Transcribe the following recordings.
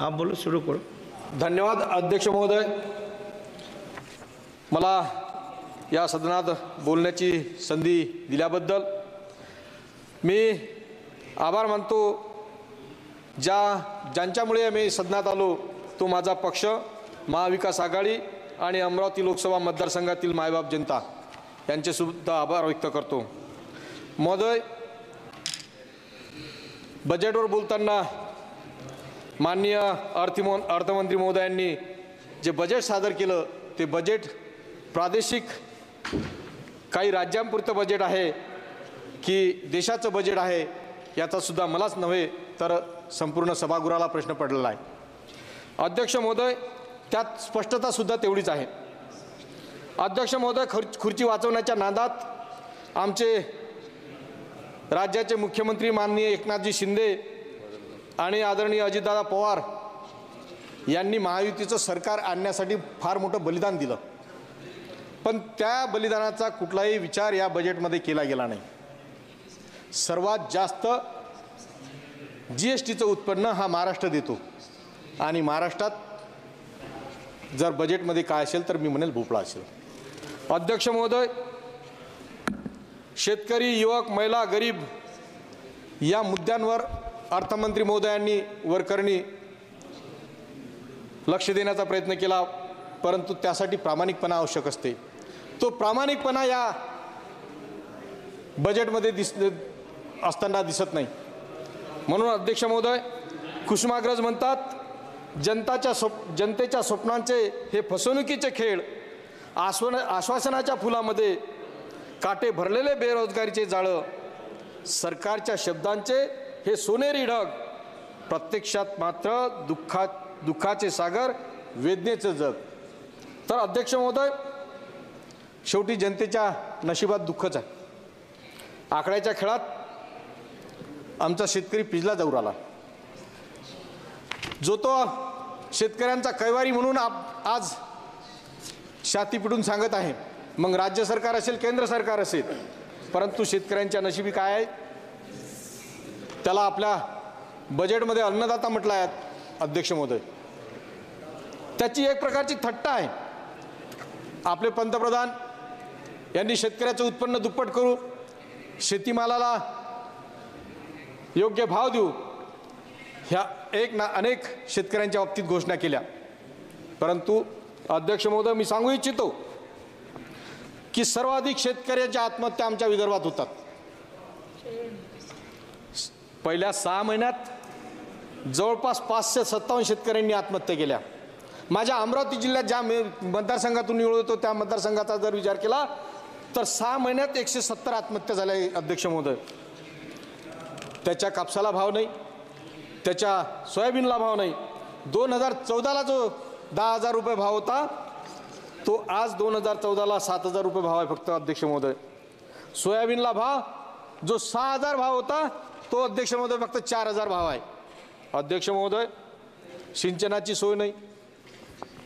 आप बोलो, सुरू करो. धन्यवाद अध्यक्ष महोदय. मला या सदनात बोलण्याची संधी दिल्याबद्दल मी आभार मानतो. ज्यांच्यामुळे मी सदनात आलो तो माझा पक्ष, महाविकास आघाडी आणि अमरावती लोकसभा मतदारसंघातील मायबाप जनता यांचे सुद्धा आभार व्यक्त करतो. महोदय, बजेटवर बोलताना माननीय अर्थमंत्री महोदयांनी जे बजेट सादर केलं ते बजेट प्रादेशिक काही राज्यांपुरतं बजेट आहे की देशाचं बजेट आहे याचा सुद्धा मलाच नव्हे तर संपूर्ण सभागृहाला प्रश्न पडलेला आहे. अध्यक्ष महोदय, त्यात स्पष्टता सुद्धा तेवढीच आहे. अध्यक्ष महोदय, खुर्ची वाचवण्याच्या नादात आमचे राज्याचे मुख्यमंत्री माननीय एकनाथजी शिंदे आणि आदरणीय अजितदादा पवार यांनी महायुतीचं सरकार आणण्यासाठी फार मोठं बलिदान दिलं, पण त्या बलिदानाचा कुठलाही विचार या बजेटमध्ये केला गेला नाही. सर्वात जास्त GSTचं उत्पन्न हा महाराष्ट्र देतो आणि महाराष्ट्रात जर बजेटमध्ये काय असेल तर मी म्हणेल भोपळा असेल. अध्यक्ष महोदय, शेतकरी, युवक, महिला, गरीब या मुद्द्यांवर अर्थमंत्री महोदयांनी वरकरणी लक्ष देण्याचा प्रयत्न केला, परंतु त्यासाठी प्रामाणिकपणा आवश्यक असते. तो प्रामाणिकपणा या बजेटमध्ये असताना दिसत नाही. म्हणून अध्यक्ष महोदय, कुसुमाग्रज म्हणतात, जनतेच्या स्वप्नांचे हे फसवणुकीचे खेळ, आश्वासनाच्या फुलामध्ये काटे भरलेले बेरोजगारीचे जाळं, सरकारच्या शब्दांचे हे सोनेरी ढग, प्रत्यक्षात मात्र दुःखाचे सागर, वेदनेचं जग. तर अध्यक्ष महोदय, शेवटी जनतेच्या नशिबात दुःखच आहे. आकड्याच्या खेळात आमचा शेतकरी पिजला जाऊ राहिला. जो तो शेतकऱ्यांचा कैवारी म्हणून आज छाती पिटून सांगत आहे, मग राज्य सरकार असेल, केंद्र सरकार असेल, परंतु शेतकऱ्यांच्या नशिबी काय आहे त्याला आपल्या बजेटमध्ये अन्नदाता म्हटलं आहे. अध्यक्ष महोदय, त्याची एक प्रकारची थट्टा आहे. आपले पंतप्रधान यांनी शेतकऱ्याचं उत्पन्न दुप्पट करू, शेतीमालाला योग्य भाव देऊ, ह्या अनेक शेतकऱ्यांच्या बाबतीत घोषणा केल्या. परंतु अध्यक्ष महोदय, मी सांगू इच्छितो की सर्वाधिक शेतकऱ्यांच्या आत्महत्या आमच्या विदर्भात होतात. पहिल्या 6 महिन्यात जवळपास 557 शेतकऱ्यांनी आत्महत्या केल्या. माझ्या अमरावती जिल्ह्यात ज्या मतदारसंघातून निवडतो त्या मतदारसंघाचा जर विचार केला तर 6 महिन्यात 170 आत्महत्या झाल्या. अध्यक्ष महोदय, त्याच्या कापसाला भाव नाही, त्याच्या सोयाबीनला भाव नाही. 2014ला जो 10,000 रुपये भाव होता तो आज 2014ला 7,000 रुपये भाव आहे फक्त. अध्यक्ष महोदय, सोयाबीनला भाव जो 6,000 भाव होता तो अध्यक्ष महोदय फक्त 4,000 भाव आहे. अध्यक्ष महोदय, सिंचनाची सोय नाही.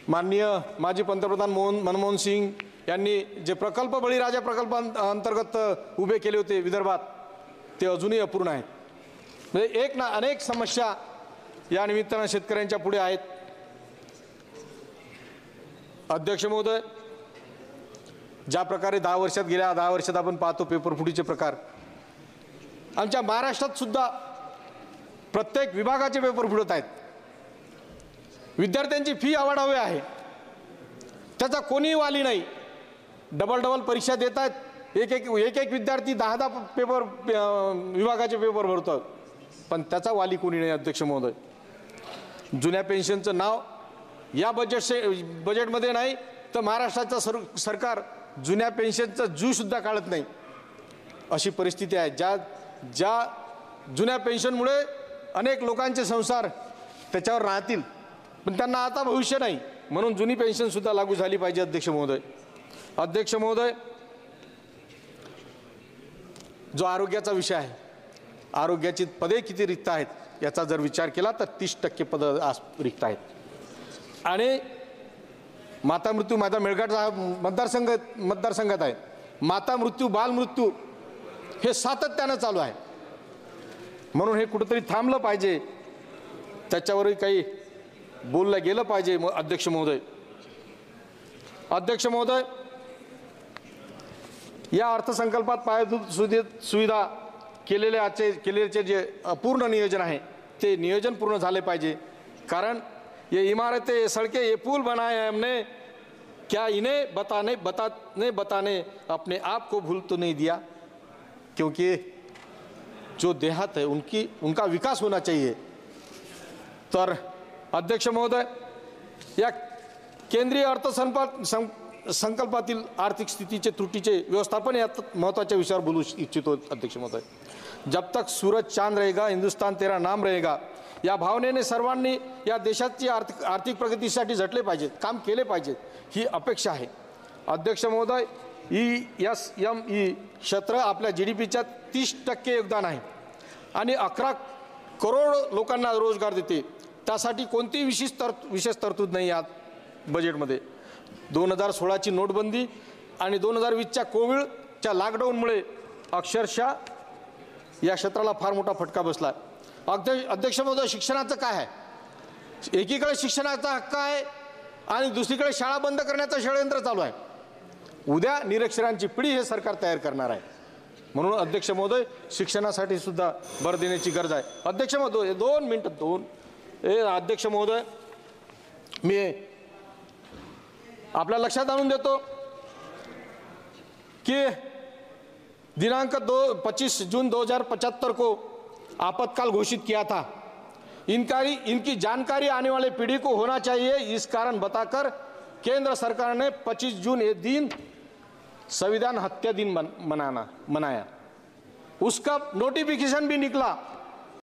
माननीय माजी पंतप्रधान मनमोहन सिंग यांनी जे प्रकल्प, बळीराजा प्रकल्प अंतर्गत उभे केले होते विदर्भात, ते अजूनही अपूर्ण आहेत. म्हणजे अनेक समस्या या निमित्तानं शेतकऱ्यांच्या पुढे आहेत. अध्यक्ष महोदय, ज्या प्रकारे गेल्या 10 वर्षात आपण पाहतो पेपर फुटीचे प्रकार, आमच्या महाराष्ट्रात सुद्धा प्रत्येक विभागाचे पेपर फुटत आहेत. विद्यार्थ्यांची फी आवाढावी आहे, त्याचा कोणीही वाली नाही. डबल परीक्षा देत आहेत. एक विद्यार्थी 10 पेपर विभागाचे पेपर भरतो, पण त्याचा वाली कोणी नाही. अध्यक्ष महोदय, जुन्या पेन्शनचं नाव या बजेटमध्ये नाही तर महाराष्ट्राचं सरकार जुन्या पेन्शनचं जू सुद्धा काढत नाही. अशी परिस्थिती आहे. ज्या जुन्या पेन्शनमुळे अनेक लोकांचे संसार त्याच्यावर राहतील, पण त्यांना आता भविष्य नाही, म्हणून जुनी पेन्शन सुद्धा लागू झाली पाहिजे. अध्यक्ष महोदय, अध्यक्ष महोदय, जो आरोग्याचा विषय आहे, आरोग्याची पदे किती रिक्त आहेत याचा जर विचार केला तर 30% पदं रिक्त आहेत. आणि माता मृत्यू, माझा मेळघाट मतदारसंघात आहे, माता मृत्यू, बालमृत्यू हे सातत्यानं चालू आहे. म्हणून हे कुठेतरी थांबलं पाहिजे, त्याच्यावरही काही बोललं गेलं पाहिजे. अध्यक्ष महोदय, या अर्थसंकल्पात पायाभूत सुविधा केलेले जे पूर्ण नियोजन आहे ते नियोजन पूर्ण झाले पाहिजे. कारण ये इमारतें, ये सड़कें, ये पुल बनाए हैं हमने, क्या इन्हें बताने अपने आप को भूल तो नहीं दिया? क्योंकि जो देहात है उनका विकास होना चाहिए. तर अध्यक्ष महोदय, या केंद्रीय अर्थसंकल्पातील आर्थिक स्थितीचे त्रुटीचे व्यवस्थापन या महत्त्वाच्या विषयावर बोलू इच्छितो. अध्यक्ष महोदय, जब तक सूरज चांद रहेगा हिंदुस्तान तेरा नाम रहेगा या भावनेने सर्वांनी या देशाची आर्थिक प्रगतीसाठी झटले पाहिजेत, काम केले पाहिजेत, ही अपेक्षा आहे. अध्यक्ष महोदय, ESME क्षेत्र आपल्या GDPच्या 30% योगदान आहे आणि 11 करोड लोकांना रोजगार देते. त्यासाठी कोणतीही विशेष तरतूद नाही या बजेटमध्ये. 2016ची नोटबंदी आणि 2020च्या कोविडच्या लॉकडाऊनमुळे अक्षरशः या क्षेत्राला फार मोठा फटका बसला. अध्यक्ष महोदय, शिक्षणाचं काय आहे? एकीकडे शिक्षणाचा हक्क आहे आणि दुसरीकडे शाळा बंद करण्याचं षडयंत्र चालू आहे. उद्या निरक्षरांची पिढी हे सरकार तयार करणार आहे. म्हणून अध्यक्ष महोदय, शिक्षणासाठी सुद्धा भर देण्याची गरज आहे. अध्यक्ष महोदय, 2 मिनिटं. अध्यक्ष महोदय, मी आपल्या लक्षात आणून देतो कि दिनांक 25 जून 2075 को आपातकाल घोषित किया था. इनकी जानकारी आने वाले पीढ़ी को होना चाहिए. इस कारण बताकर केंद्र सरकार ने 25 जून ये दिन संविधान हत्या दिन मनाया. उसका नोटिफिकेशन भी निकला